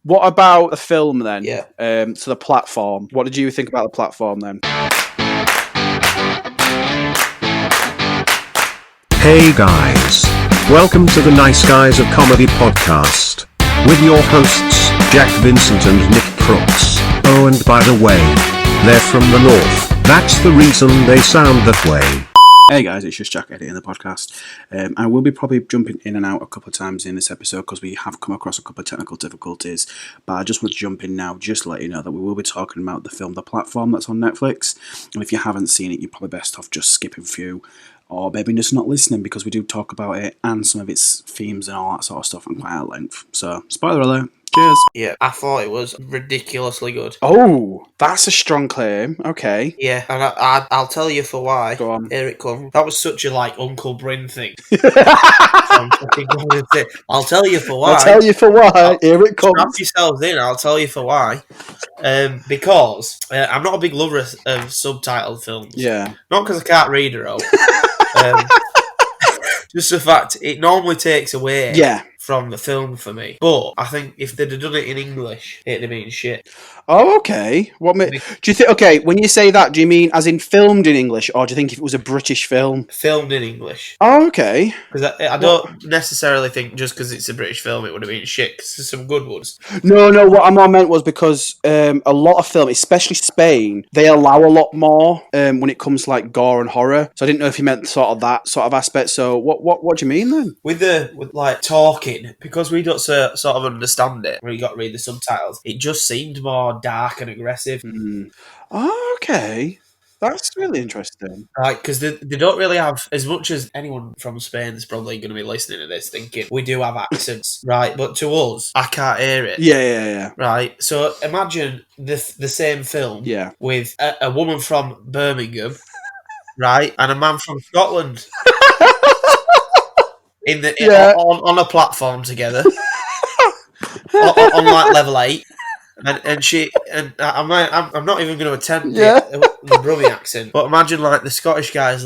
What about the film then? Yeah. So the platform. What did you think about the platform then? Hey guys. Welcome to the Nice Guys of Comedy podcast. With your hosts, Jack, Vincent and Nick Crooks. Oh, and by the way, they're from the north. That's the reason they sound that way. Hey guys, it's just Jack editing the podcast. I will be probably jumping in and out a couple of times in this episode because we have come across a couple of technical difficulties. But I just want to jump in now just to let you know that we will be talking about the film The Platform that's on Netflix. And if you haven't seen it, you're probably best off just skipping through or maybe just not listening because we do talk about it and some of its themes and all that sort of stuff in quite at length. So, spoiler alert. Cheers. Yeah, I thought it was ridiculously good. Oh, that's a strong claim. Okay. Yeah, and I'll tell you for why. Go on. Here it comes. That was such a Uncle Bryn thing. I'll tell you for why. I'll tell you for why. Here it comes. Strap yourselves in. I'll tell you for why. Because I'm not a big lover of subtitled films. Yeah. Not because I can't read her out. Just the fact it normally takes away. Yeah. From the film for me. But I think if they'd have done it in English, it'd have been shit. Oh, okay. Do you think? Okay, when you say that, do you mean as in filmed in English, or do you think if it was a British film? Filmed in English. Oh, okay. Because I don't necessarily think just because it's a British film it would have been shit. Because there's some good ones. No. What I more meant was because a lot of film, especially Spain, they allow a lot more when it comes to gore and horror. So I didn't know if you meant sort of that sort of aspect. So what do you mean then? With talking, because we don't sort of understand it. We got to read the subtitles. It just seemed more dark and aggressive. Oh, okay. That's really interesting. Right, because they don't really have, as much as anyone from Spain is probably going to be listening to this thinking, we do have accents, right? But to us, I can't hear it. Yeah. Right, so imagine the same film with a woman from Birmingham, right, and a man from Scotland on a platform together, on level 8. And I'm not even going to attempt the Brummie accent, but imagine the Scottish guy's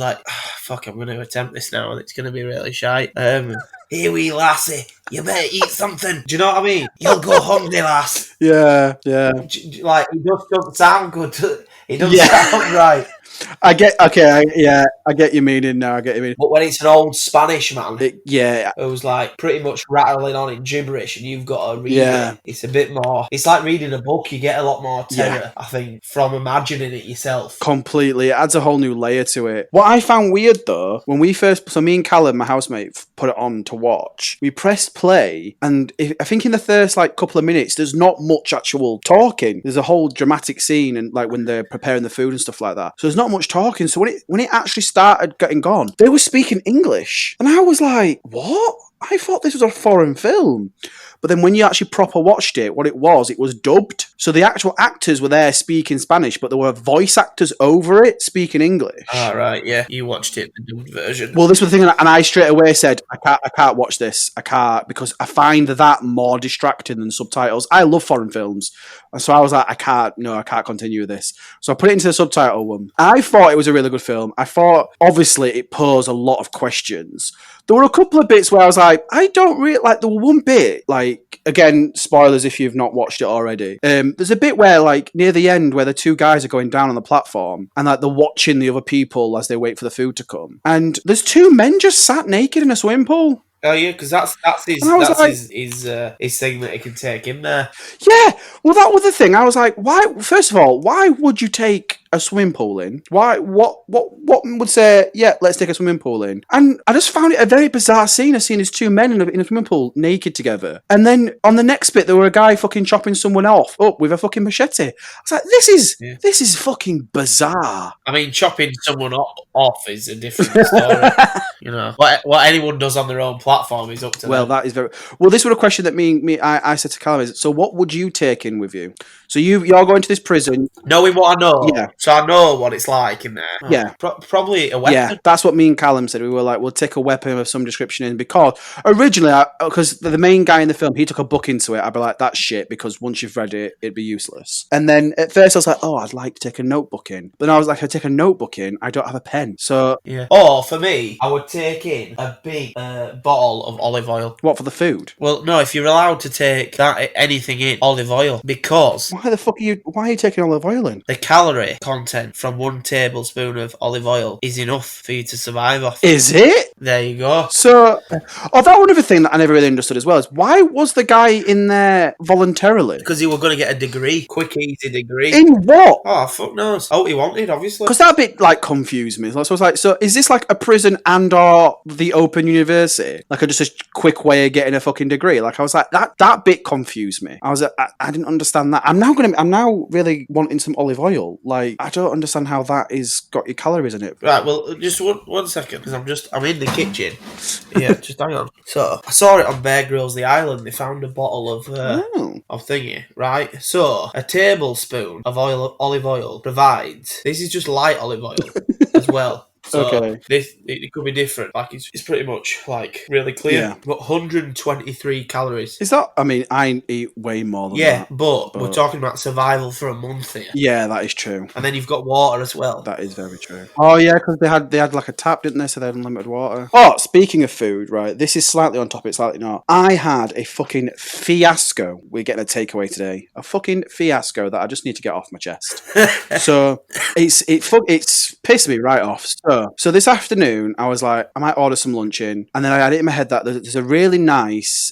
fuck, I'm going to attempt this now and it's going to be really shite. Here wee lassie, you better eat something. Do you know what I mean? You'll go hungry, lass. Yeah. It just doesn't sound good. It doesn't sound right. I get your meaning now. But when it's an old Spanish man, it was pretty much rattling on in gibberish, and you've got to read it. It's a bit more. It's like reading a book. You get a lot more terror, I think, from imagining it yourself. Completely, it adds a whole new layer to it. What I found weird though, when we first, so me and Callum, my housemate, put it on to watch. We pressed play, and I think in the first couple of minutes, there's not much actual talking. There's a whole dramatic scene, and when they're preparing the food and stuff like that. So there's not much talking. So when it actually started getting gone, they were speaking English, and I was like, "What? I thought this was a foreign film." But then when you actually proper watched it, what it was dubbed. So the actual actors were there speaking Spanish, but there were voice actors over it speaking English. Oh, right, yeah. You watched it, the dubbed version. Well, this was the thing, and I straight away said, I can't watch this. I can't, because I find that more distracting than subtitles. I love foreign films. So I was like, I can't continue with this. So I put it into the subtitle one. I thought it was a really good film. I thought, obviously, it posed a lot of questions. There were a couple of bits where I was like, I don't really, there were one bit, again, spoilers if you've not watched it already. There's a bit where, near the end, where the two guys are going down on the platform, and, they're watching the other people as they wait for the food to come. And there's two men just sat naked in a swimming pool. Oh yeah, because that's his thing that he can take in there. Yeah, well, that was the thing. I was like, why? First of all, why would you take a swimming pool in? Why? What would say? Yeah, let's take a swimming pool in. And I just found it a very bizarre scene. Seeing these two men in a swimming pool naked together, and then on the next bit, there were a guy fucking chopping someone up with a fucking machete. I was like, this is fucking bizarre. I mean, chopping someone off is a different story. What anyone does on their own platform is up to them. Well, that is very... Well, this was a question that I said to Callum, so what would you take in with you? So you're going to this prison... Knowing what I know, So I know what it's like in there. Yeah. Probably a weapon. Yeah, that's what me and Callum said. We were like, we'll take a weapon of some description in, because originally, because the main guy in the film, he took a book into it. I'd be like, that's shit, because once you've read it, it'd be useless. And then at first I was like, oh, I'd like to take a notebook in. But then I was like, I take a notebook in, I don't have a pen. So yeah. Or for me, I would take in a big bottle of olive oil. What, for the food? Well, no, if you're allowed to take anything in, olive oil, because Why are you taking olive oil in? the calorie content from 1 tablespoon of olive oil is enough for you to survive off. Is it? There you go. So, that one other thing that I never really understood as well is, why was the guy in there voluntarily? Because he was going to get a degree. Quick, easy degree. In what? Oh, fuck knows. Oh, he wanted, obviously. Because that bit, like, confused me. So I was like, so is this like a prison and or the open university? Like, just a quick way of getting a fucking degree? Like, I was like, that bit confused me. I was like, I didn't understand that. I'm now really wanting some olive oil. Like, I don't understand how that is got your calories in it. Right, well, just one second, because I'm in the kitchen. Yeah, just hang on. So, I saw it on Bear Grylls The Island. They found a bottle of thingy, right? So, a tablespoon of olive oil provides, this is just light olive oil as well. So Okay. it could be different. Like it's pretty much like really clear. Yeah. But 123 calories. Is that? I mean, I eat way more than that. But we're talking about survival for a month here. Yeah, that is true. And then you've got water as well. That is very true. Oh yeah, because they had like a tap, didn't they? So they had unlimited water. Oh, speaking of food, right? This is slightly on topic, slightly not. I had a fucking fiasco. We're getting a takeaway today. A fucking fiasco that I just need to get off my chest. So it's pissed me right off. So this afternoon, I was like, I might order some lunch in, and then I had it in my head that there's a really nice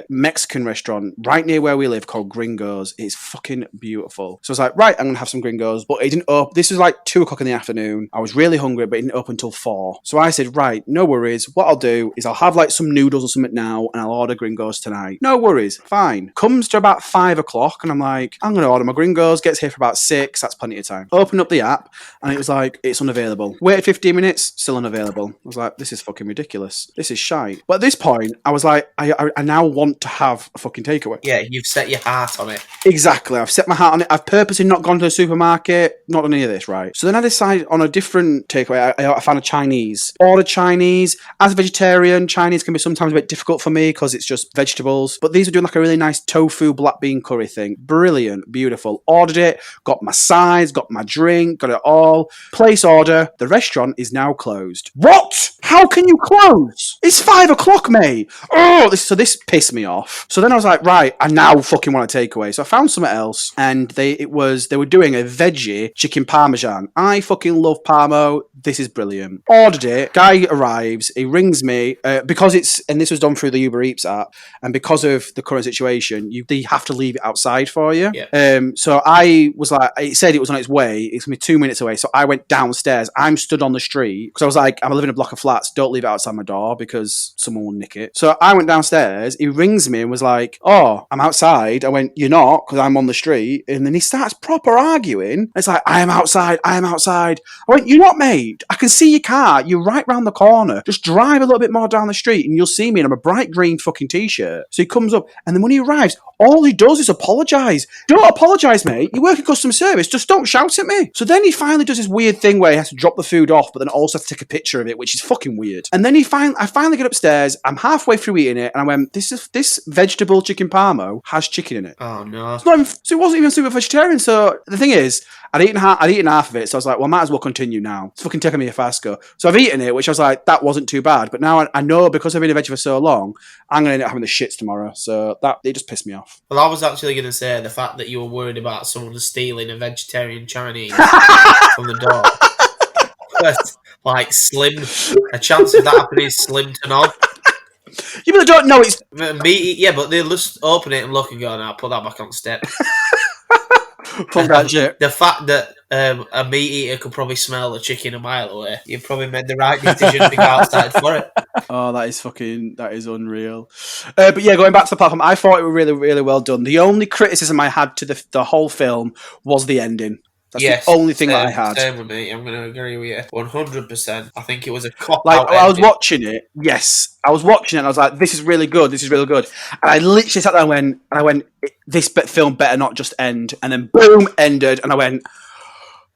Mexican restaurant right near where we live called Gringo's. It's fucking beautiful. So I was like, right, I'm gonna have some Gringo's, but it didn't open. This was like 2:00 in the afternoon. I was really hungry, but it didn't open until 4. So I said, right, no worries. What I'll do is I'll have like some noodles or something now, and I'll order Gringo's tonight. No worries, fine. Comes to about 5:00, and I'm like, I'm gonna order my Gringo's. Gets here for about 6. That's plenty of time. Open up the app, and it was like, it's unavailable. Waited 15 minutes, still unavailable. I was like, this is fucking ridiculous. This is shite. But at this point, I was like, I now want to have a fucking takeaway. Yeah, you've set your heart on it. Exactly. I've set my heart on it. I've purposely not gone to the supermarket, not done any of this, right? So then I decided on a different takeaway. I found a Chinese. Ordered Chinese. As a vegetarian, Chinese can be sometimes a bit difficult for me because it's just vegetables. But these were doing like a really nice tofu black bean curry thing. Brilliant. Beautiful. Ordered it. Got my sides. Got my drink. Got it all. Place order. The restaurant is now closed. What? How can you close? It's 5:00, mate. Oh, this pissed me off. So then I was like, right, I now fucking want a takeaway. So I found something else, and they were doing a veggie chicken parmesan. I fucking love parmo. This is brilliant. Ordered it. Guy arrives. He rings me because this was done through the Uber Eats app, and because of the current situation, they have to leave it outside for you. Yeah. So I was like, it said it was on its way. It's gonna be 2 minutes away. So I went downstairs. I'm stood on the street because I was like, I'm living in a block of flats. Don't leave it outside my door because someone will nick it. So I went downstairs. He rings me and was like, oh, I'm outside. I went, you're not, because I'm on the street. And then he starts proper arguing. It's like, I am outside. I went, you're not, mate. I can see your car. You're right round the corner. Just drive a little bit more down the street and you'll see me in a bright green fucking t-shirt. So he comes up, and then when he arrives, all he does is apologise. Don't apologise, mate. You work in customer service. Just don't shout at me. So then he finally does this weird thing where he has to drop the food off, but then also have to take a picture of it, which is fucking weird. And then I finally get upstairs. I'm halfway through eating it, and I went, this vegetable chicken parmo has chicken in it. Oh no! So it wasn't even super vegetarian. So the thing is, I'd eaten half of it, so I was like, well, I might as well continue now. It's fucking taking me a fiasco. So I've eaten it, which I was like, that wasn't too bad. But now I know, because I've been a veggie for so long, I'm gonna end up having the shits tomorrow. So it just pissed me off. Well, I was actually going to say the fact that you were worried about someone stealing a vegetarian Chinese from the door. But, like, slim. A chance of that happening is slim to none. You really don't know it's meat. Yeah, but they'll just open it and look and go, "Now put that back on step." Fuck that shit. The fact that a meat eater could probably smell the chicken a mile away, you probably made the right decision to go outside for it. Oh, that is unreal. But yeah, going back to the platform, I thought it was really, really well done. The only criticism I had to the whole film was the ending. That's the only thing that I had. Same with me. I'm going to agree with you 100%. I think it was a cop-out. Like, I was watching it. Yes, I was watching it, and I was like, "This is really good. This is really good." And I literally sat there and I went, "This film better not just end." And then boom, ended, and I went,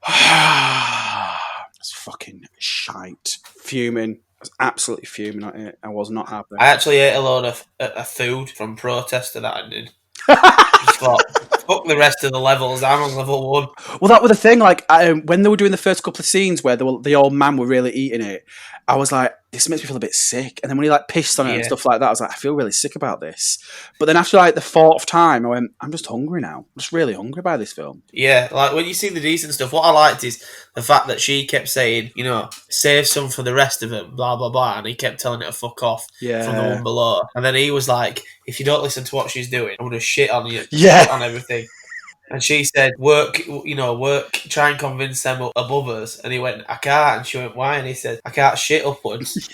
It's fucking shite. Fuming. I was absolutely fuming at it. I was not happy. I actually ate a load of food from protest to that ending. Just thought, fuck the rest of the levels. I'm on level 1. Well, that was the thing. Like when they were doing the first couple of scenes where the old man were really eating it, I was like, this makes me feel a bit sick. And then when he like pissed on it and stuff like that, I was like, I feel really sick about this. But then after like the 4th time, I went, I'm just hungry now. I'm just really hungry by this film. Yeah, like when you see the decent stuff, what I liked is the fact that she kept saying, you know, save some for the rest of it, blah, blah, blah. And he kept telling it to fuck off from the one below. And then he was like, if you don't listen to what she's doing, I'm going to shit on you, shit on everything. And she said, work, try and convince them above us. And he went, I can't. And she went, why? And he said, I can't shit upwards.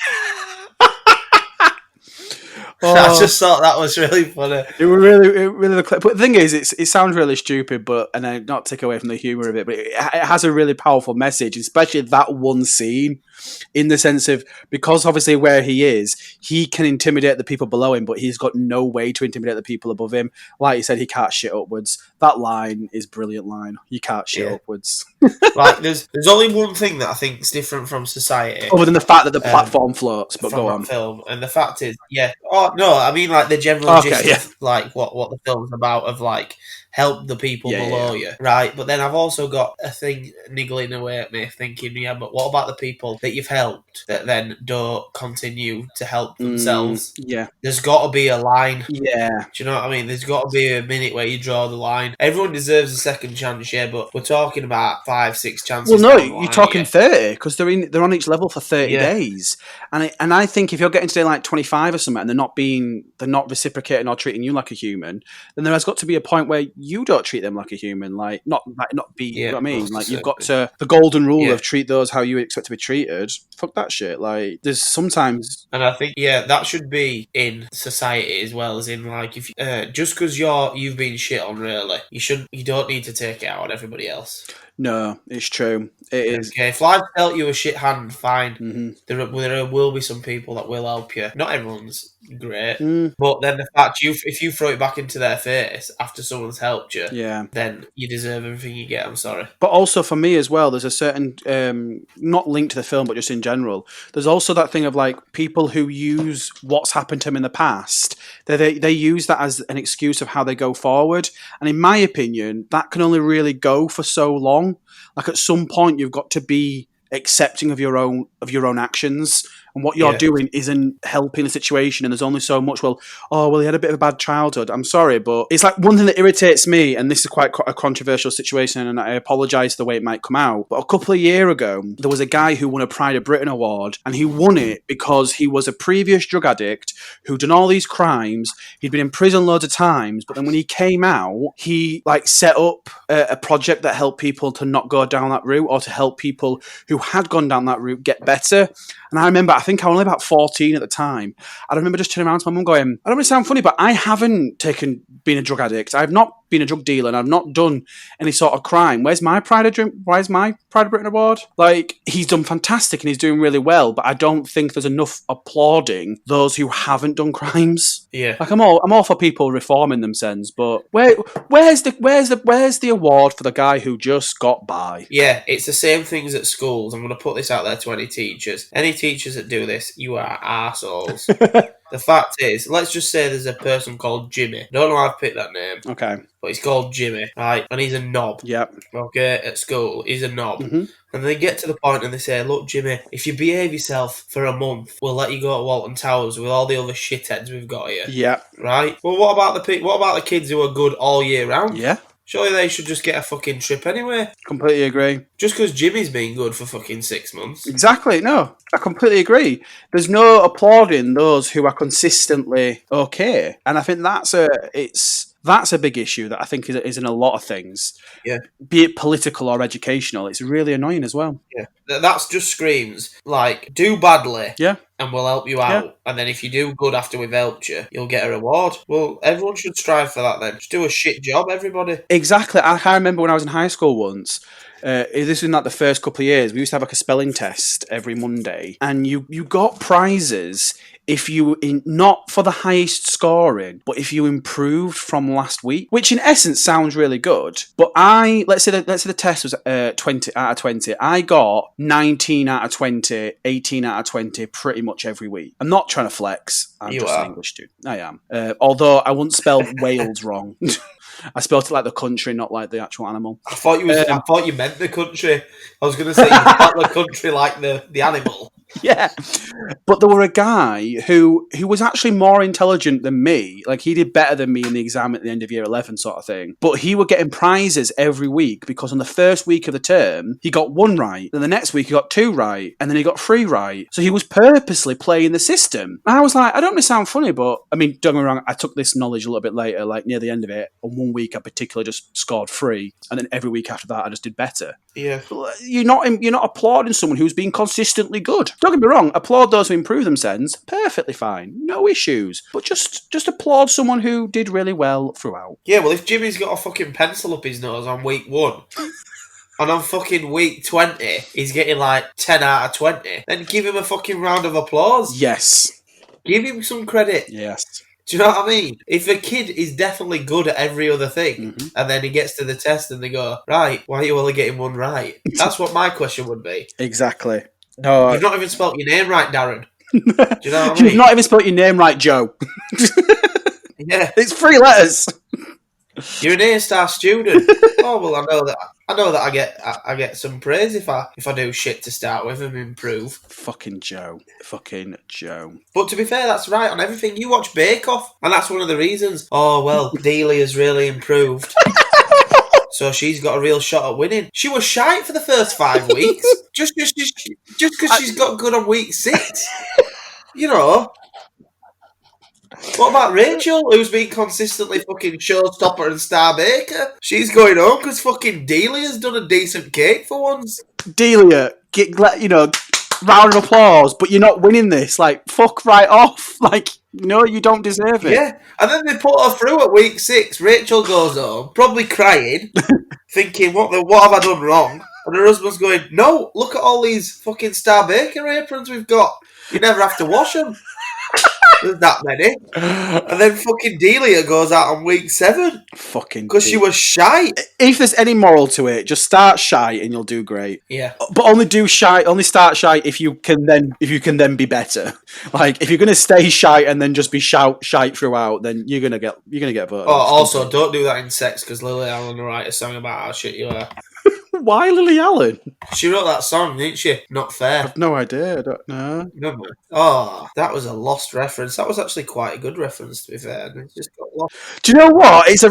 I just thought that was really funny. It really. But the thing is, it sounds really stupid, and I not take away from the humour of it, but it has a really powerful message, especially that one scene, in the sense of, because obviously where he is, he can intimidate the people below him, but he's got no way to intimidate the people above him. Like you said, he can't shit upwards. That line is a brilliant line. You can't shit upwards. Like there's only one thing that I think is different from society, other than the fact that the platform floats. But go on. Film, and the fact is, I mean like the general gist of like what the film's about, of like help the people below you, right? But then I've also got a thing niggling away at me, thinking, but what about the people that you've helped that then don't continue to help themselves? There's got to be a line. Do you know what I mean? There's got to be a minute where you draw the line. Everyone deserves a second chance, but we're talking about 5-6 chances. Well, no, you're talking 30, because they're on each level for 30 days, and I think if you're getting to like 25 or something, and they're not reciprocating or treating you like a human, then there has got to be a point where you don't treat them like a human, you know what I mean? Like, you've got to, the golden rule of treat those how you expect to be treated. Fuck that shit. Like, there's sometimes, and I think that should be in society as well as in like, if just because you've been shit on, really, you don't need to take it out on everybody else. No, it's true. It is. Okay, if life dealt you a shit hand, fine. Mm-hmm. There will be some people that will help you. Not everyone's great, but then the fact if you throw it back into their face after someone's helped you, then you deserve everything you get. I'm sorry. But also for me as well, there's a certain not linked to the film, but just in general, there's also that thing of like people who use what's happened to them in the past. They use that as an excuse of how they go forward, and in my opinion, that can only really go for so long. Like, at some point, you've got to be accepting of your own actions, and what you're doing isn't helping the situation, and there's only so much. He had a bit of a bad childhood. I'm sorry, but it's like one thing that irritates me, and this is quite a controversial situation, and I apologise for the way it might come out, but a couple of years ago, there was a guy who won a Pride of Britain award, and he won it because he was a previous drug addict who'd done all these crimes. He'd been in prison loads of times, but then when he came out, he like set up a project that helped people to not go down that route, or to help people who had gone down that route get better. And I remember, I think I was only about 14 at the time. I remember just turning around to my mum going, I don't want to sound funny, but I haven't been a drug addict. I've not been a drug dealer, and I've not done any sort of crime. Where's my Pride of Britain award? Like, he's done fantastic and he's doing really well, but I don't think there's enough applauding those who haven't done crimes. Yeah. Like, I'm all for people reforming themselves, but where's the award for the guy who just got by? Yeah, it's the same things at schools. I'm going to put this out there to any teachers. Any teachers that do this, you are arseholes. The fact is, let's just say there's a person called Jimmy. I don't know why I've picked that name. Okay. But he's called Jimmy, right? And he's a knob. Yep. Okay, at school, he's a knob. Mm-hmm. And they get to the point and they say, look, Jimmy, if you behave yourself for a month, we'll let you go to Walton Towers with all the other shitheads we've got here. Yeah. Right? Well, what about the kids who are good all year round? Yeah. Surely they should just get a fucking trip anyway. Completely agree. Just because Jimmy's been good for fucking 6 months. Exactly. No, I completely agree. There's no applauding those who are consistently okay. And I think that's a big issue that I think is in a lot of things. Yeah. Be it political or educational, it's really annoying as well. Yeah. That's just screams, like, do badly. Yeah. And we'll help you out. Yeah. And then if you do good after we've helped you, you'll get a reward. Well, everyone should strive for that then. Just do a shit job, everybody. Exactly. I remember when I was in high school once, this was in like the first couple of years, we used to have like a spelling test every Monday, and you got prizes if you, not for the highest scoring, but if you improved from last week, which in essence sounds really good. But let's say the test was 20 out of 20. I got 19 out of 20, 18 out of 20 pretty much every week. I'm not trying to flex. I'm just an English dude. I am. Although I wouldn't spell Wales wrong. I spelled it like the country, not like the actual animal. I thought you meant the country. I was going to say you spelled the country like the animal. Yeah, but there were a guy who was actually more intelligent than me. Like, he did better than me in the exam at the end of year 11 sort of thing. But he was getting prizes every week because on the first week of the term, he got 1 right. Then the next week, he got 2 right. And then he got 3 right. So he was purposely playing the system. And I was like, I don't want to sound funny, but I mean, don't get me wrong, I took this knowledge a little bit later, like near the end of it. On 1 week, I particularly just scored 3. And then every week after that, I just did better. Yeah. You're not applauding someone who's been consistently good. Don't get me wrong, applaud those who improve themselves. Perfectly fine. No issues. But just applaud someone who did really well throughout. Yeah, well, if Jimmy's got a fucking pencil up his nose on week 1, and on fucking week 20, he's getting like 10 out of 20, then give him a fucking round of applause. Yes. Give him some credit. Yes. Do you know what I mean? If a kid is definitely good at every other thing, and then he gets to the test and they go, right, why are you only getting 1 right? That's what my question would be. Exactly. No, you've not even spelt your name right, Darren. Do you know what I mean? You've not even spelt your name right, Joe. Yeah. It's 3 letters. You're an A-star student. Oh well, I know that I get some praise if I do shit to start with and improve. Fucking Joe. But to be fair, that's right on everything. You watch Bake Off, and that's one of the reasons. Oh well, Delia's really improved. So she's got a real shot at winning. She was shite for the first 5 weeks. just because she's got good on week 6. You know. What about Rachel, who's been consistently fucking showstopper and star baker? She's going home because fucking Delia's done a decent cake for once. Delia, round of applause, but you're not winning this. Like, fuck right off. Like, no, you don't deserve it. Yeah, and then they put her through at week 6. Rachel goes home, probably crying, thinking, what have I done wrong? And her husband's going, no, look at all these fucking star baker aprons we've got. You never have to wash them. There's that many. And then fucking Delia goes out on week 7. Fucking because she was shite. If there's any moral to it, just start shy and you'll do great. Yeah. But only start shy if you can then be better. Like, if you're gonna stay shy and then just be shite throughout, then you're gonna get voted. Oh, also don't do that in sex because Lily Allen will write a song about how shit you are. Why Lily Allen? She wrote that song, didn't she? Not Fair. I've no idea. I don't know. Remember? Oh, that was a lost reference. That was actually quite a good reference, to be fair. And it just got lost. Do you know what? It's a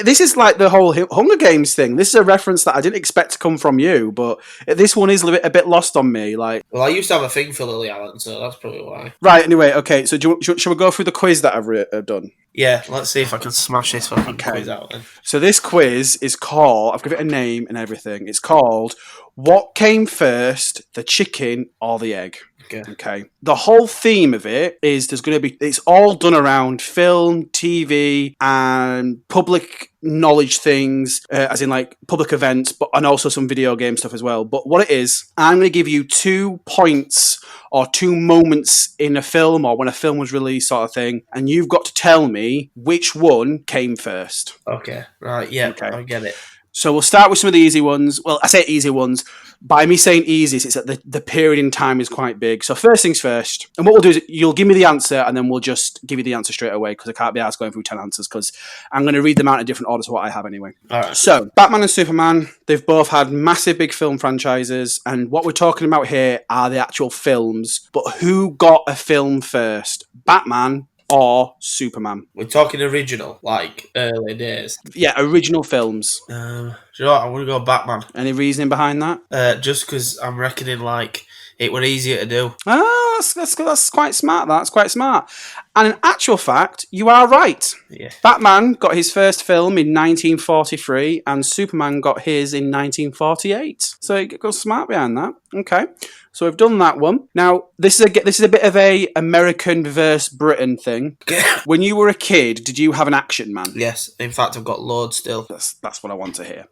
this is like the whole Hunger Games thing. This is a reference that I didn't expect to come from you, but this one is a bit lost on me. Like, well, I used to have a thing for Lily Allen, so that's probably why. Right. Anyway, okay. So shall we go through the quiz that I've done? Yeah, let's see if I can smash this fucking quiz out then. So this quiz is called, I've given it a name and everything, it's called What Came First, the Chicken or the Egg? Okay. The whole theme of it is it's all done around film, TV, and public knowledge things, as in like public events, and also some video game stuff as well. But what it is, I'm going to give you 2 points or 2 moments in a film or when a film was released sort of thing, and you've got to tell me which one came first. Okay, right, yeah, okay. I get it. So we'll start with some of the easy ones. Well, I say easy ones. By me saying easy, it's that the period in time is quite big. So first things first. And what we'll do is you'll give me the answer and then we'll just give you the answer straight away because I can't be asked going through 10 answers because I'm going to read them out in a different order to what I have anyway. All right. So Batman and Superman, they've both had massive big film franchises. And what we're talking about here are the actual films. But who got a film first? Batman or Superman? We're talking original, like early days. Yeah, original films. Do you know what? I'm going to go Batman. Any reasoning behind that? Just because I'm reckoning like it were easier to do. Oh, that's quite smart. That's quite smart. And in actual fact, you are right. Yeah. Batman got his first film in 1943 and Superman got his in 1948. So it goes smart behind that. Okay. So we've done that one. Now, this is a bit of a American versus Britain thing. When you were a kid, did you have an Action Man? Yes. In fact, I've got loads still. That's what I want to hear.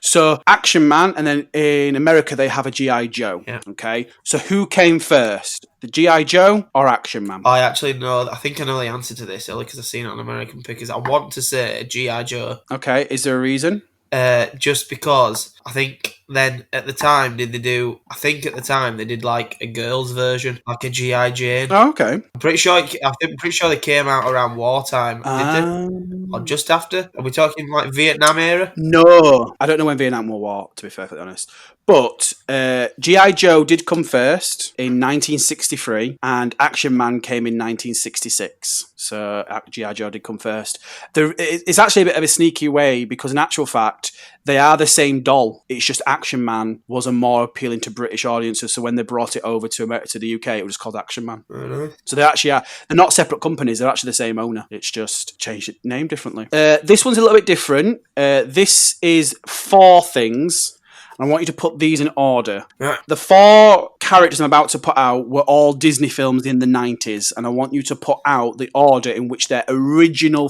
So Action Man, and then in America they have a G.I. Joe. Yeah. Okay. So who came first? The G.I. Joe or Action Man? I actually know. I think I know the answer to this, only because I've seen it on American Pickers. I want to say G.I. Joe. Okay. Is there a reason? Just because I think then at the time they did like a girls' version, like a G.I. Jane. Oh, okay. I'm pretty sure they came out around wartime. Did they? Or just after? Are we talking like Vietnam era? No, I don't know when Vietnam War, to be perfectly honest. But G.I. Joe did come first in 1963 and Action Man came in 1966. So G.I. Joe did come first. It's actually a bit of a sneaky way because in actual fact, they are the same doll. It's just Action Man was a more appealing to British audiences. So when they brought it over to America, to the UK, it was called Action Man. Really? So they actually are. They're not separate companies. They're actually the same owner. It's just changed its name differently. This one's a little bit different. This is 4 things. I want you to put these in order. Right. The 4 characters I'm about to put out were all Disney films in the 90s, and I want you to put out the order in which their original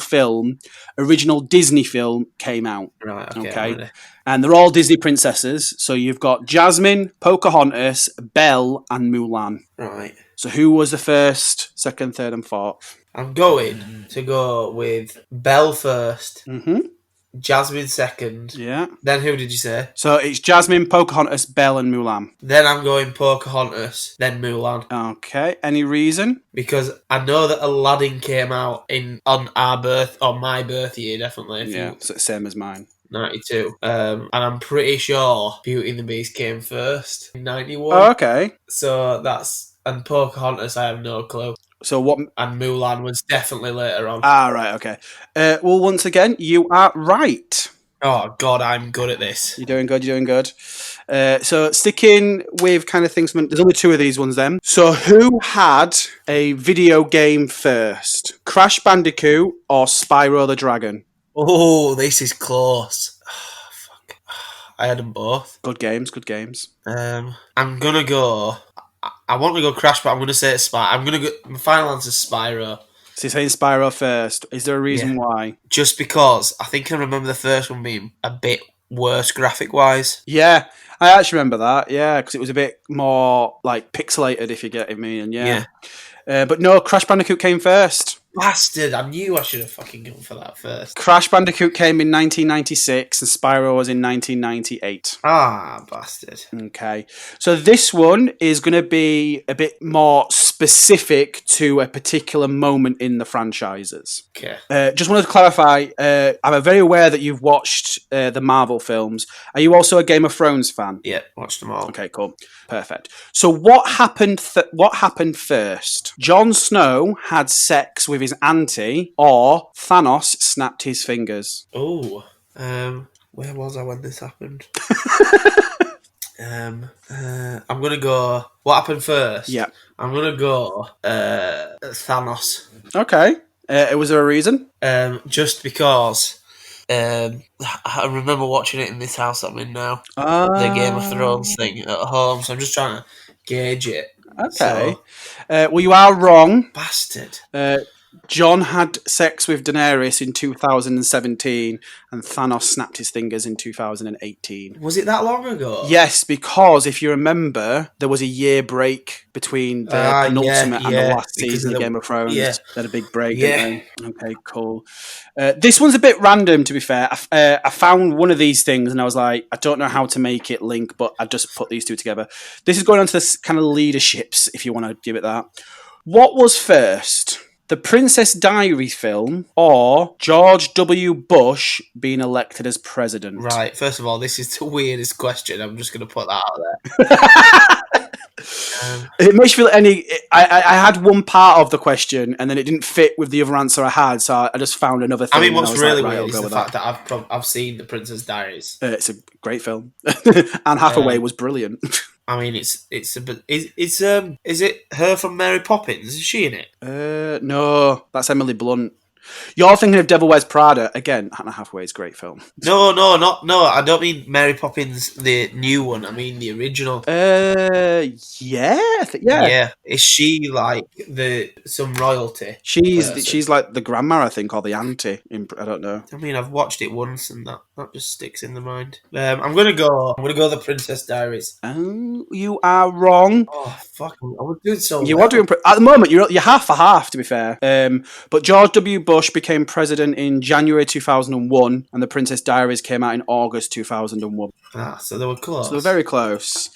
Disney film came out. Right, okay. And they're all Disney princesses. So you've got Jasmine, Pocahontas, Belle, and Mulan. Right. So who was the first, second, third, and fourth? I'm going to go with Belle first. Mm-hmm. Jasmine second. Yeah. Then who did you say? So it's Jasmine, Pocahontas, Belle, and Mulan. Then I'm going Pocahontas, then Mulan. Okay. Any reason? Because I know that Aladdin came out on my birth year, definitely. Yeah, so it's same as mine. 92. And I'm pretty sure Beauty and the Beast came first in 91. Oh, okay. So and Pocahontas, I have no clue. So what? And Mulan was definitely later on. Ah, right, okay. Well, once again, you are right. Oh, God, I'm good at this. You're doing good. So sticking with kind of things, there's only 2 of these ones then. So who had a video game first? Crash Bandicoot or Spyro the Dragon? Oh, this is close. Oh, fuck. I had them both. Good games. I'm going to go... I want to go Crash, but I'm going to say it's Spyro. I'm going to go... My final answer is Spyro. So you're saying Spyro first. Is there a reason why? Just because I think I remember the first one being a bit worse graphic-wise. Yeah, I actually remember that. Yeah, because it was a bit more like pixelated, if you get me. And yeah. But no, Crash Bandicoot came first. Bastard, I knew I should have fucking gone for that first. Crash Bandicoot came in 1996 and Spyro was in 1998. Ah, bastard. Okay. So this one is going to be a bit more specific to a particular moment in the franchises. Okay. Just wanted to clarify, I'm very aware that you've watched the Marvel films. Are you also a Game of Thrones fan? Yeah, watched them all. Okay, cool. Perfect. So what happened first? Jon Snow had sex with his auntie, or Thanos snapped his fingers? Oh, where was I when this happened? I'm gonna go. What happened first? Yeah. I'm gonna go Thanos. Okay. Was there a reason? Just because I remember watching it in this house I'm in now. The Game of Thrones thing at home, so I'm just trying to gauge it. Okay. Well, you are wrong. Bastard. Jon had sex with Daenerys in 2017 and Thanos snapped his fingers in 2018. Was it that long ago? Yes, because if you remember, there was a year break between the penultimate and the last season of Game of Thrones. Yeah. They had a big break, didn't they? Okay, cool. This one's a bit random, to be fair. I found one of these things and I was like, I don't know how to make it link, but I just put these 2 together. This is going on to this kind of leaderships, if you want to give it that. What was first? The Princess Diary film or George W. Bush being elected as president? Right, first of all, this is the weirdest question. I'm just going to put that out there. It makes you feel I had one part of the question and then it didn't fit with the other answer I had, so I just found another thing. I mean, what's really like, weird is the fact that I've seen The Princess Diaries. It's a great film. Anne Hathaway was brilliant. I mean, it's a bit. Is it her from Mary Poppins? Is she in it? No, that's Emily Blunt. You're thinking of Devil Wears Prada again. Hannah Hathaway's great film. No. I don't mean Mary Poppins, the new one. I mean the original. Yeah, yeah. Yeah. Is she like some royalty? She's like the grandma, I think, or the auntie. I don't know. I mean, I've watched it once, and that just sticks in the mind. I'm gonna go The Princess Diaries. Oh, you are wrong. Oh fuck! I was doing so. You well. are doing at the moment. You're half for half, to be fair. But George W. Bush became president in January 2001, and The Princess Diaries came out in August 2001. So they were close. So they were very close.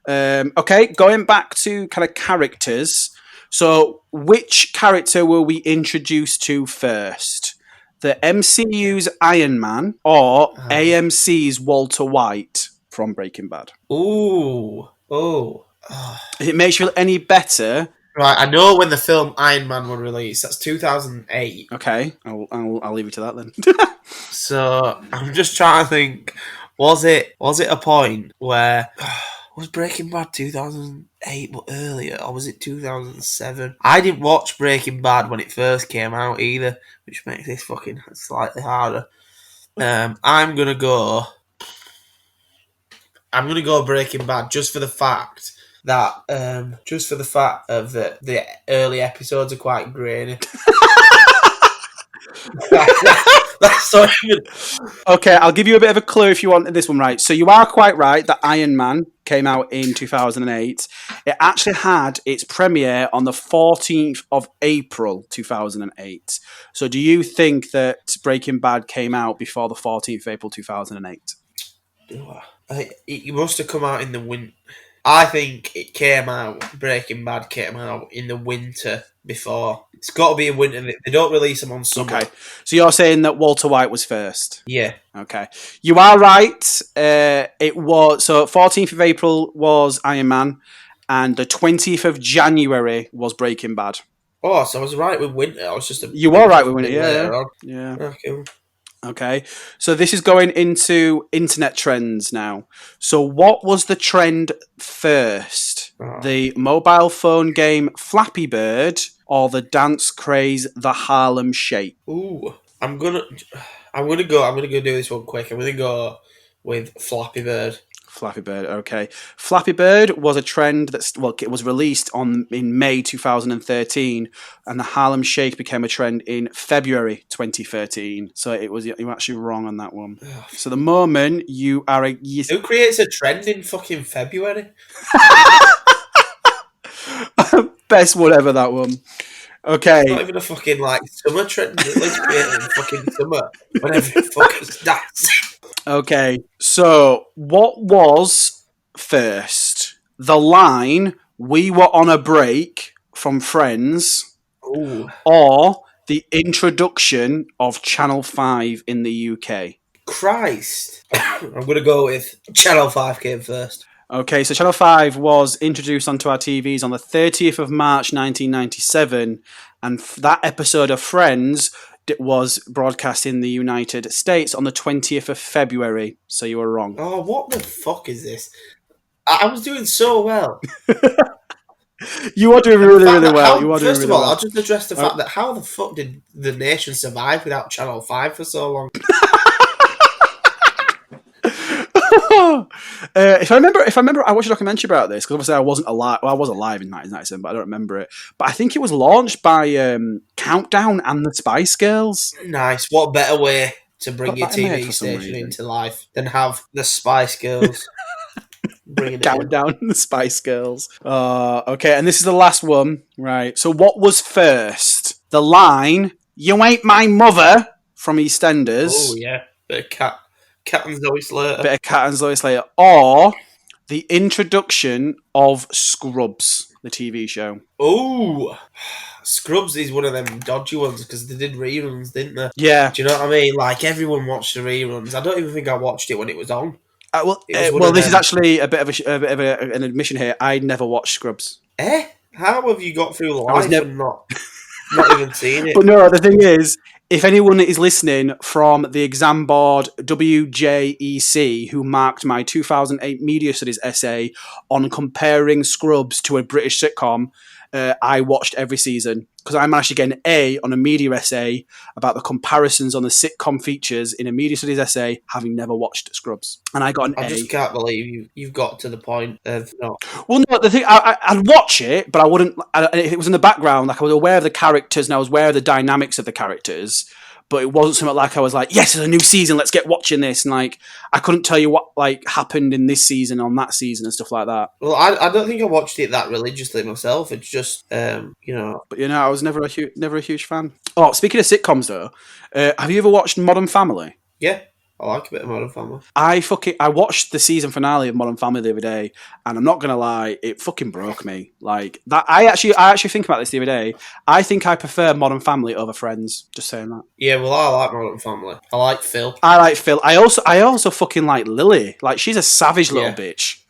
Okay, going back to kind of characters. So, which character were we introduced to first? The MCU's Iron Man or AMC's Walter White from Breaking Bad? Ooh. If it makes you feel any better... Right, I know when the film Iron Man was released. That's 2008. Okay, I'll leave you to that then. So I'm just trying to think. Was it a point where was Breaking Bad 2008 but earlier, or was it 2007? I didn't watch Breaking Bad when it first came out either, which makes this fucking slightly harder. I'm gonna go Breaking Bad just for the fact that the early episodes are quite grainy. That's not even... Okay, I'll give you a bit of a clue if you want this one right. So you are quite right that Iron Man came out in 2008. It actually had its premiere on the 14th of April 2008. So do you think that Breaking Bad came out before the 14th of April 2008? It must have come out in the winter. I think Breaking Bad came out in the winter before. It's got to be a winter. They don't release them on summer. Okay, so you're saying that Walter White was first? Yeah. Okay, you are right. It was, so 14th of April was Iron Man, and the 20th of January was Breaking Bad. Oh, so I was right with winter. I was just you were right with winter, yeah. Oh, cool. Okay, so this is going into internet trends now. So what was the trend first? The mobile phone game Flappy Bird or the dance craze The Harlem Shake? Ooh, I'm gonna go do this one quick. I'm gonna go with Flappy Bird. Flappy Bird, okay. Flappy Bird was a trend it was released in May 2013, and the Harlem Shake became a trend in February 2013. So you were actually wrong on that one. So the moment you are who creates a trend in fucking February? Best one ever, that one. Okay. It's not even a fucking summer trend. Let's create it in fucking summer when every fucker's dancing. Okay, so what was first? The line, "We were on a break" from Friends, or the introduction of Channel 5 in the UK? Christ. I'm going to go with Channel 5 came first. Okay, so Channel 5 was introduced onto our TVs on the 30th of March 1997, and that episode of Friends was broadcast in the United States on the 20th of February, so you were wrong. Oh, what the fuck is this? I was doing so well. You are doing really, really well. First of all, I'll just address the fact that how the fuck did the nation survive without Channel 5 for so long? If I remember, I watched a documentary about this because obviously I wasn't alive. Well, I was alive in 1997, but I don't remember it. But I think it was launched by Countdown and the Spice Girls. Nice. What better way to bring your TV station into life than have the Spice Girls bringing it Countdown and the Spice Girls. Okay, and this is the last one. Right. So what was first? The line, "You ain't my mother" from EastEnders. Oh, yeah. Bit of Cat and Zoe Slater. Bit of Cat and Zoe Slater. Or the introduction of Scrubs, the TV show. Oh, Scrubs is one of them dodgy ones because they did reruns, didn't they? Yeah. Do you know what I mean? Like, everyone watched the reruns. I don't even think I watched it when it was on. Well, this is actually a bit of an admission here. I never watched Scrubs. How have you got through life and not even seen it? But no, the thing is, if anyone is listening from the exam board WJEC, who marked my 2008 media studies essay on comparing Scrubs to a British sitcom, I watched every season because I managed to get an A on a media essay about the comparisons on the sitcom features in a media studies essay, having never watched Scrubs, and I got an A. I just can't believe you've got to the point of not. Well, no, the thing I'd watch it, but I wouldn't. If it was in the background, like I was aware of the characters and I was aware of the dynamics of the characters, but it wasn't something like I was like, yes, there's a new season, let's get watching this, and like I couldn't tell you what like happened in this season on that season and stuff like that. Well, I don't think I watched it that religiously myself. It's just you know. But I was never a huge fan. Oh, speaking of sitcoms though, have you ever watched Modern Family? Yeah, I like a bit of Modern Family. I watched the season finale of Modern Family the other day, and I'm not gonna lie, it fucking broke me. Like that, I actually think about this the other day. I think I prefer Modern Family over Friends. Just saying that. Yeah, well, I like Modern Family. I like Phil. I like Phil. I also fucking like Lily. Like she's a savage little bitch.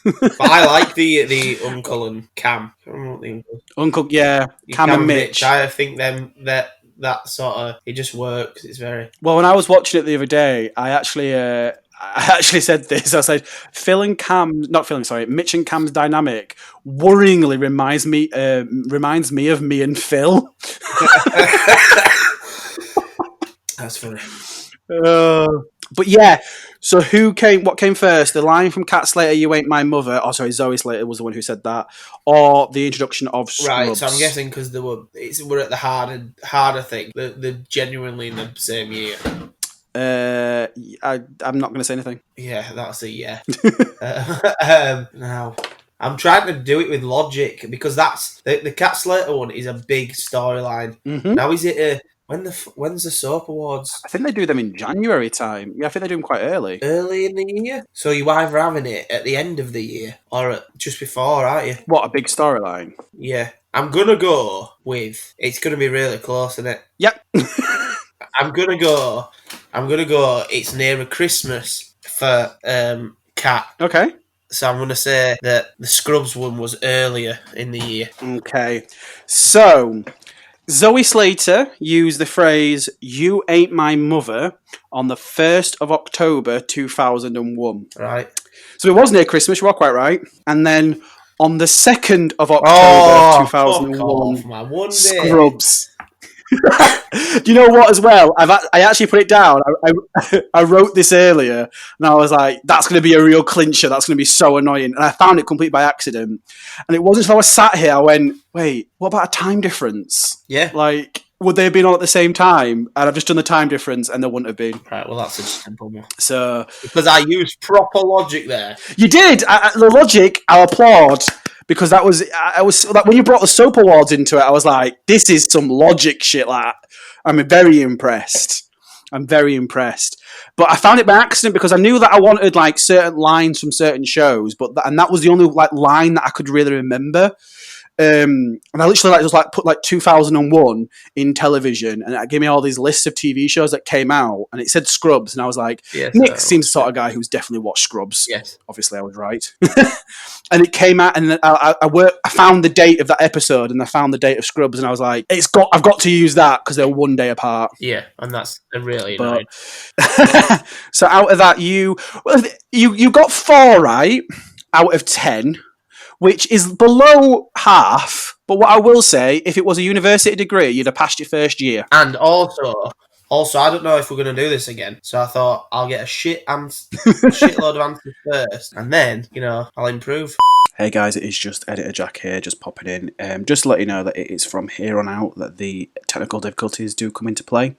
But I like the uncle and Cam. I don't know what the Uncle, yeah, Cam and Mitch. I think that sort of it just works. It's very well. When I was watching it the other day, I actually said this. I said Mitch and Cam's dynamic worryingly reminds me of me and Phil. That's funny. But yeah, so what came first? The line from Cat Slater, "You ain't my mother." Oh, sorry, Zoe Slater was the one who said that. Or the introduction of Scrubs. Right, so I'm guessing because we're at the harder thing. They're genuinely in the same year. I'm not going to say anything. Yeah, that's a yeah. Now, I'm trying to do it with logic because that's the Cat Slater one is a big storyline. Mm-hmm. Now, is it when's the soap awards? I think they do them in January time. Yeah, I think they do them quite early. Early in the year? So you're either having it at the end of the year or just before, aren't you? What, a big storyline? Yeah. I'm going to go with... It's going to be really close, isn't it? Yep. I'm going to go... It's nearer Christmas for Cat. Okay. So I'm going to say that the Scrubs one was earlier in the year. Okay. So... Zoe Slater used the phrase, "You ain't my mother," on the 1st of October 2001. Right. So it was near Christmas, you are quite right. And then on the 2nd of October 2001, Scrubs. Do you know what as well? I actually put it down. I wrote this earlier and I was like, that's going to be a real clincher. That's going to be so annoying. And I found it completely by accident. And it wasn't until I was sat here, I went, wait, what about a time difference? Yeah. Like, would they have been on at the same time? And I've just done the time difference and there wouldn't have been. Right, well, that's a simple one. So, because I used proper logic there. You did. The logic, I applaud. Because I was like, when you brought the soap awards into it, I was like, this is some logic shit. Like, I'm very impressed. But I found it by accident because I knew that I wanted like certain lines from certain shows, and that was the only like line that I could really remember. And I literally put 2001 in television, and it gave me all these lists of TV shows that came out, and it said Scrubs, and I was like, yes, Nick seems the sort of guy who's definitely watched Scrubs. Yes, obviously I was right. And it came out, and then I found the date of that episode, and I found the date of Scrubs, and I was like, I've got to use that because they're one day apart. Yeah, and that's really annoying. So out of that, you got 4 right out of 10. Which is below half, but what I will say, if it was a university degree, you'd have passed your first year. And also, I don't know if we're going to do this again, so I thought I'll get a shitload of answers first, and then, I'll improve. Hey guys, it is just Editor Jack here, just popping in. Just to let you know that it is from here on out that the technical difficulties do come into play.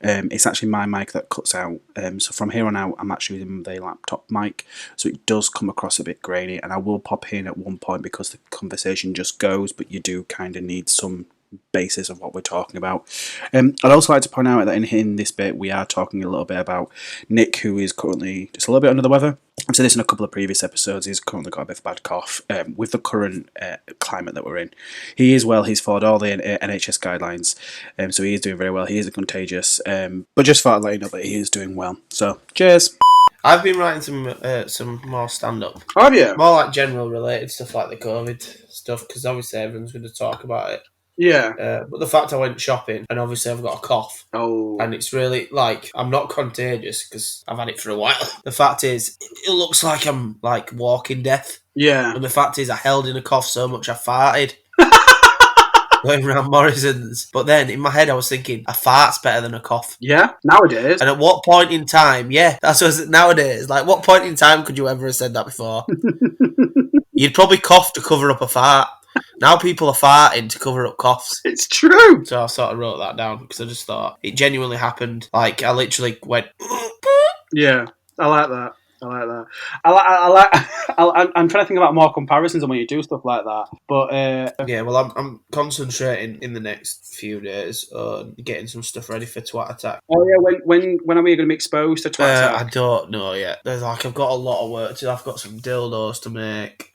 It's actually my mic that cuts out. So from here on out, I'm actually using the laptop mic, so it does come across a bit grainy, and I will pop in at one point because the conversation just goes, but you do kind of need some basis of what we're talking about. I'd also like to point out that in this bit we are talking a little bit about Nick, who is currently just a little bit under the weather. I've said this in a couple of previous episodes. He's currently got a bit of a bad cough with the current climate that we're in. He is well. He's followed all the NHS guidelines, so he is doing very well. He isn't contagious, but just thought I'd let you know that he is doing well. So cheers. I've been writing some more stand-up. Oh, have you? More like general related stuff like the COVID stuff, because obviously everyone's going to talk about it. Yeah. But the fact I went shopping and obviously I've got a cough. Oh. And it's really like I'm not contagious because I've had it for a while. The fact is, it looks like I'm like walking death. Yeah. And the fact is, I held in a cough so much I farted going around Morrison's. But then in my head, I was thinking a fart's better than a cough. Yeah. Nowadays. And at what point in time? Yeah, that's what nowadays. Like, what point in time could you ever have said that before? You'd probably cough to cover up a fart. Now people are farting to cover up coughs. It's true. So I sort of wrote that down because I just thought it genuinely happened. Like, I literally went. Yeah, I like that. I'm trying to think about more comparisons on when you do stuff like that. But yeah, well, I'm concentrating in the next few days on getting some stuff ready for Twat Attack. Oh yeah, when are we going to be exposed to Twat Attack? I don't know yet. There's like I've got a lot of work to do. I've got some dildos to make.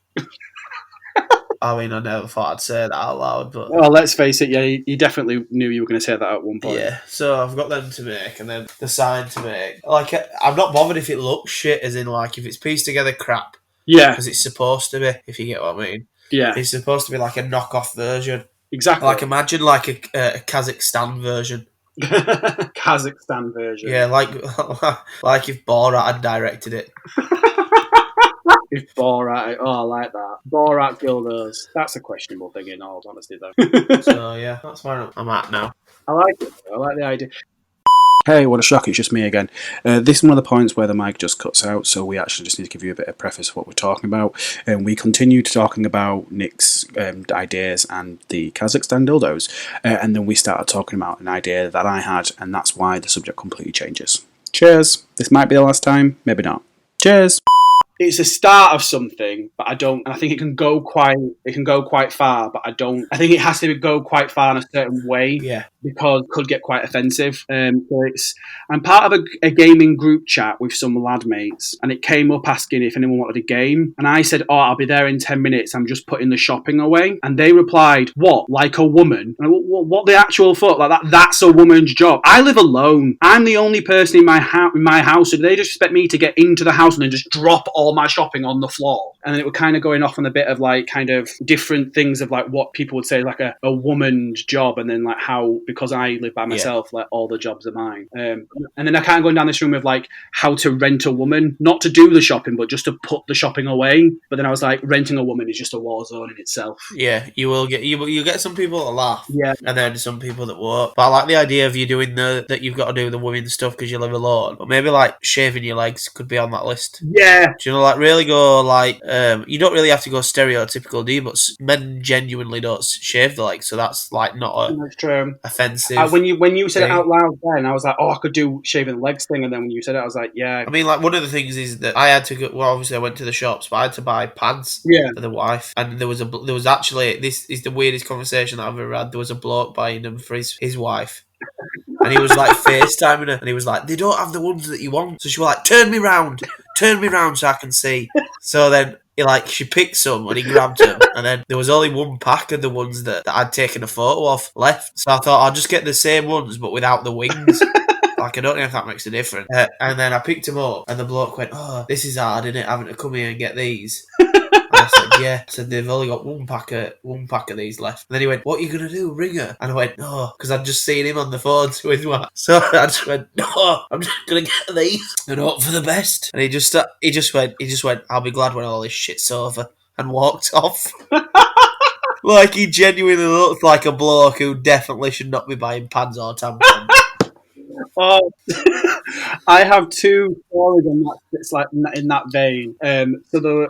I mean, I never thought I'd say that out loud, but... Well, let's face it, yeah, you definitely knew you were going to say that at one point. Yeah, so I've got them to make, and then the sign to make. Like, I'm not bothered if it looks shit, as in, like, if it's pieced together crap. Yeah. Because it's supposed to be, if you get what I mean. Yeah. It's supposed to be like a knockoff version. Exactly. Like, imagine, like, a Kazakhstan version. Kazakhstan version. Yeah, like if Borat had directed it. If Borat, I like that. Borat dildos. That's a questionable thing in all honesty, though. So yeah, that's where I'm at now. I like it. I like the idea. Hey, what a shock, it's just me again. This is one of the points where the mic just cuts out, so we actually just need to give you a bit of preface of what we're talking about. And we continue talking about Nick's ideas and the Kazakhstan dildos, and then we started talking about an idea that I had, and that's why the subject completely changes. Cheers. This might be the last time, maybe not. Cheers. It's a start of something, but I don't. And I think it can go quite far, but I don't. I think it has to go quite far in a certain way, Yeah. because it could get quite offensive. I'm part of a gaming group chat with some lad mates, and it came up asking if anyone wanted a game, and I said, "Oh, I'll be there in 10 minutes. I'm just putting the shopping away." And they replied, "What? Like a woman?" And I went, what the actual fuck? Like that's a woman's job. I live alone. I'm the only person in my house. So they just expect me to get into the house and then just drop all my shopping on the floor. And then it was kind of going off on a bit of like kind of different things of like what people would say like a woman's job, and then like how, because I live by myself, like all the jobs are mine. And then I kind of going down this room of like how to rent a woman, not to do the shopping, but just to put the shopping away. But then I was like, renting a woman is just a war zone in itself. Yeah, you get some people that laugh, yeah, and then some people that won't. But I like the idea of you doing that you've got to do the women stuff because you live alone. But maybe like shaving your legs could be on that list. Yeah, do you know, like really go like you don't really have to go stereotypical, do you? But men genuinely don't shave their legs, so that's like not that's true. Offensive. When you said it out loud, then I was like, oh, I could do shaving the legs thing, and then when you said it, I was like, yeah. I mean, like one of the things is that I had to go. Well, obviously I went to the shops, but I had to buy pads for the wife, and there was actually, this is the weirdest conversation that I've ever had. There was a bloke buying them for his wife. And he was like FaceTiming her, and he was like, "They don't have the ones that you want." So she was like, turn me round so I can see. So then she picked some and he grabbed them, and then there was only one pack of the ones that I'd taken a photo of left. So I thought I'll just get the same ones but without the wings. Like, I don't know if that makes a difference. And then I picked them up, and the bloke went, "Oh, this is hard, isn't it, having to come here and get these?" And I said, "Yeah." I said, "They've only got one pack of these left." And then he went, "What are you going to do, ring her?" And I went, "No," because I'd just seen him on the phone to his wife. So I just went, "No, I'm just going to get these and hope for the best." And he just went, "I'll be glad when all this shit's over," and walked off. Like, he genuinely looked like a bloke who definitely should not be buying pads or tampons. Oh, I have two stories on that. It's like in that vein.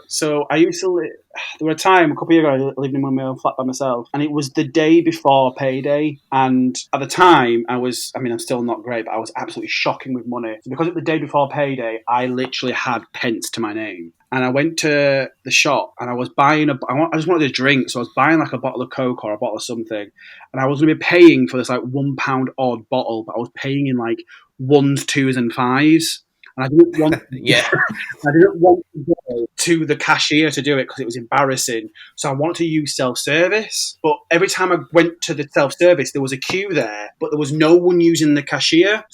So I used to live. There was a time a couple of years ago I lived in my own flat by myself, and it was the day before payday. And at the time, I'm still not great, but I was absolutely shocking with money. So because it was the day before payday, I literally had pence to my name. And I went to the shop and I was buying I just wanted a drink, so I was buying like a bottle of Coke or a bottle of something, and I was going to be paying for this like £1 odd bottle, but I was paying in like 1s, 2s, and 5s. and I didn't want. Yeah. I didn't want to go to the cashier to do it because it was embarrassing. So I wanted to use self-service. But every time I went to the self-service, there was a queue there, but there was no one using the cashier.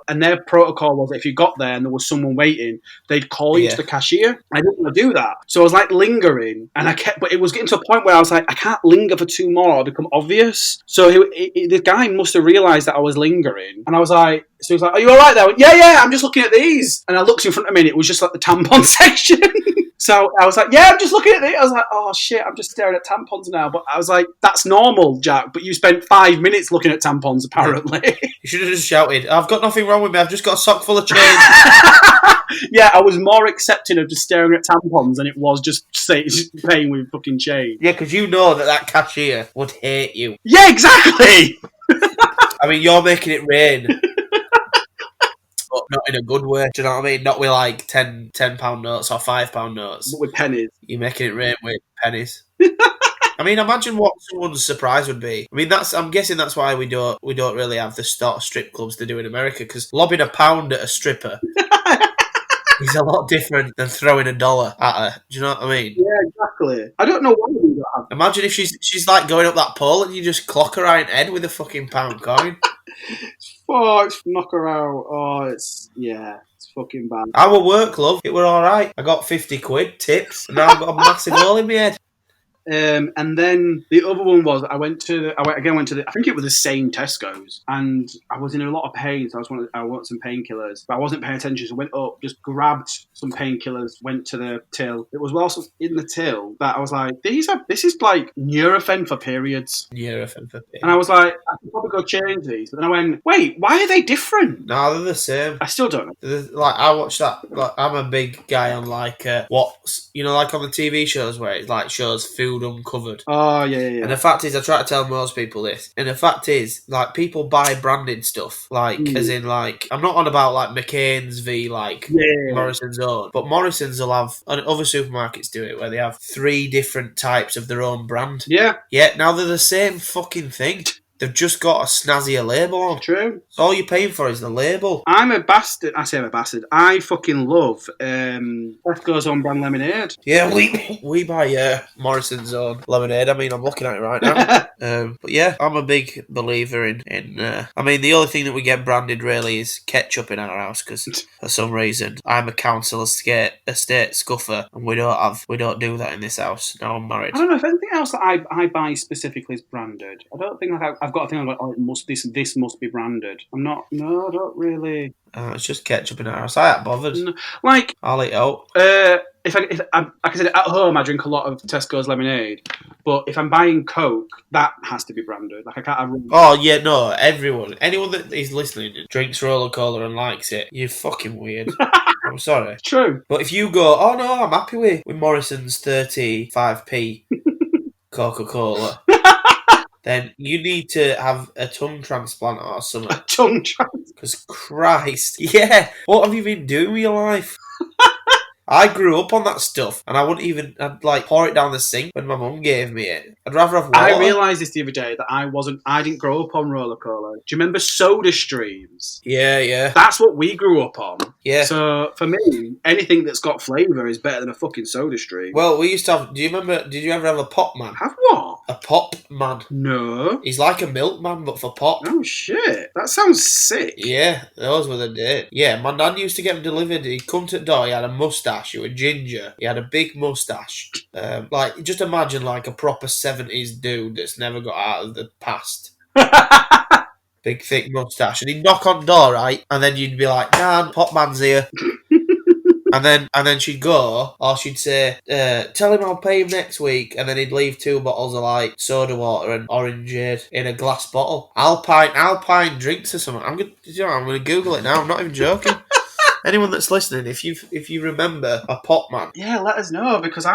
And their protocol was that if you got there and there was someone waiting, they'd call you to the cashier. I didn't want to do that. So I was like lingering, and but it was getting to a point where I was like, I can't linger for too more, it'll become obvious. So the guy must have realised that I was lingering. And I was like, so he was like, are you all right there? I went, yeah, I'm just looking at these. And I looked in front of me and it was just like the tampon section. So I was like, yeah, I'm just looking at it. I was like, oh shit, I'm just staring at tampons now. But I was like, that's normal, Jack. But you spent 5 minutes looking at tampons, apparently. You should have just shouted, I've got nothing wrong with me. I've just got a sock full of change. Yeah, I was more accepting of just staring at tampons than it was just paying with fucking change. Yeah, because you know that cashier would hate you. Yeah, exactly. I mean, you're making it rain. But not in a good way, do you know what I mean? Not with like £10 notes or £5 notes. But with pennies. You're making it rain with pennies. I mean, imagine what someone's surprise would be. I mean, I'm guessing that's why we don't really have the sort of strip clubs they do in America, because lobbing £1 at a stripper is a lot different than throwing $1 at her. Do you know what I mean? Yeah, exactly. I don't know why we don't have. Imagine if she's like going up that pole and you just clock her right in the head with a fucking £1 coin. Oh, it's knock her out. Oh, it's fucking bad. Our work, love, it were alright. I got 50 quid, tips, and now I've got a massive hole in my head. And then the other one was I went to the I think it was the same Tesco's, and I was in a lot of pain, so I want some painkillers, but I wasn't paying attention, so I went up, just grabbed some painkillers, went to the till. It was also in the till that I was like, this is like Nurofen for periods. And I was like, I could probably go change these, but then I went, wait, why are they different? No, they're the same. I still don't know. Like, I watch that. Like, I'm a big guy on like like on the TV shows where it like shows food uncovered. Oh yeah. And the fact is, I try to tell most people this. And the fact is, like, people buy branded stuff, like as in like I'm not on about like McCain's v like Morrison's own, but Morrison's will have, and other supermarkets do it where they have 3 different types of their own brand. Yeah. Now they're the same fucking thing. They've just got a snazzier label on. True. So all you're paying for is the label. I'm a bastard. I say I'm a bastard. I fucking love Tesco's own brand lemonade. Yeah, we buy Morrison's own lemonade. I mean, I'm looking at it right now. But yeah, I'm a big believer in I mean, the only thing that we get branded really is ketchup in our house, because for some reason I'm a council estate scuffer, and we don't do that in this house. Now I'm married. I don't know if anything else that I buy specifically is branded. I don't think like I've got a thing like, oh, this must be branded. I don't really. It's just ketchup in our house. I ain't bothered. No, like, I'll eat out. If like I said, at home I drink a lot of Tesco's lemonade, but if I'm buying Coke, that has to be branded. Like I can't have. Oh yeah, no. Anyone that is listening drinks roller cola and likes it, you're fucking weird. I'm sorry. True. But if you go, oh no, I'm happy with Morrison's 35p Coca-Cola. Then you need to have a tongue transplant or something. A tongue transplant? Because Christ. Yeah. What have you been doing with your life? I grew up on that stuff, and I'd like pour it down the sink when my mum gave me it. I'd rather have water. I realised this the other day that I didn't grow up on roller cola. Do you remember Soda Streams? Yeah. That's what we grew up on. Yeah. So for me, anything that's got flavour is better than a fucking Soda Stream. Well, we used to have. Did you ever have a pop man? Have what? A pop man. No. He's like a milkman, but for pop. Oh shit! That sounds sick. Yeah, those were the days. Yeah, my dad used to get them delivered. He'd come to the door. He had a mustache. He was ginger. He had a big mustache. Like, just imagine like a proper 70s dude that's never got out of the past. Big thick mustache, and he'd knock on the door, right? And then you'd be like, "Nan, pop man's here." And then she'd go, or she'd say, "Tell him I'll pay him next week." And then he'd leave 2 bottles of like soda water and orangeade in a glass bottle. Alpine drinks or something. I'm gonna Google it now. I'm not even joking. Anyone that's listening, if you remember a pop man, yeah, let us know, because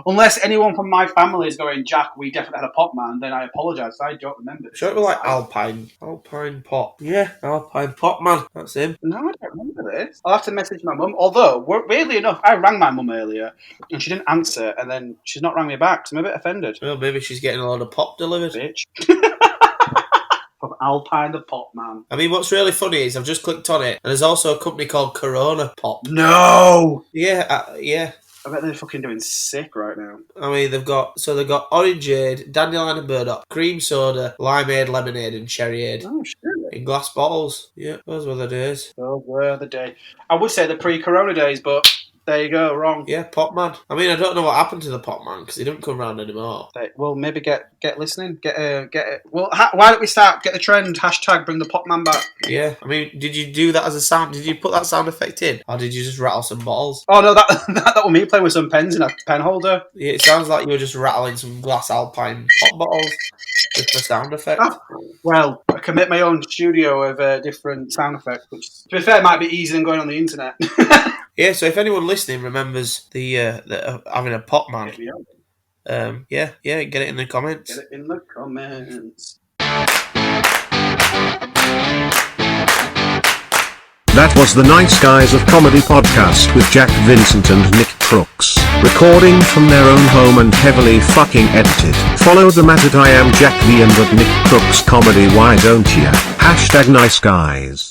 unless anyone from my family is going, Jack, we definitely had a pop man, then I apologise. I don't remember. Sure, it was like Alpine pop. Yeah, Alpine pop man. That's him. No, I don't remember this. I'll have to message my mum. Although, weirdly enough, I rang my mum earlier and she didn't answer, and then she's not rang me back, so I'm a bit offended. Well, maybe she's getting a lot of pop delivered. Bitch. From Alpine the Pop Man. I mean, what's really funny is I've just clicked on it, and there's also a company called Corona Pop. No! Yeah. I bet they're fucking doing sick right now. I mean, they've got orangeade, dandelion and burdock, cream soda, limeade, lemonade, and cherryade. Oh, shit. In glass bottles. Yeah, those were the days. Those were the days. I would say the pre-Corona days, but there you go, wrong. Yeah, Pop Man. I mean, I don't know what happened to the Pop Man because he don't come around anymore. Well, maybe get listening. Get it. Well, why don't we start? Get the trend. # bring the Pop Man back. Yeah, I mean, did you do that as a sound? Did you put that sound effect in, or did you just rattle some bottles? Oh no, that was me playing with some pens in a pen holder. Yeah, it sounds like you were just rattling some glass Alpine pop bottles with the sound effect. Well, I can make my own studio of different sound effects, which, to be fair, might be easier than going on the internet. Yeah, so if anyone listening remembers the having a Pop Man, get it in the comments. Get it in the comments. That was the Nice Guys of Comedy podcast with Jack Vincent and Nick Crooks, recording from their own home and heavily fucking edited. Follow them at I am Jack V and at Nick Crooks Comedy, why don't ya? #NiceGuys.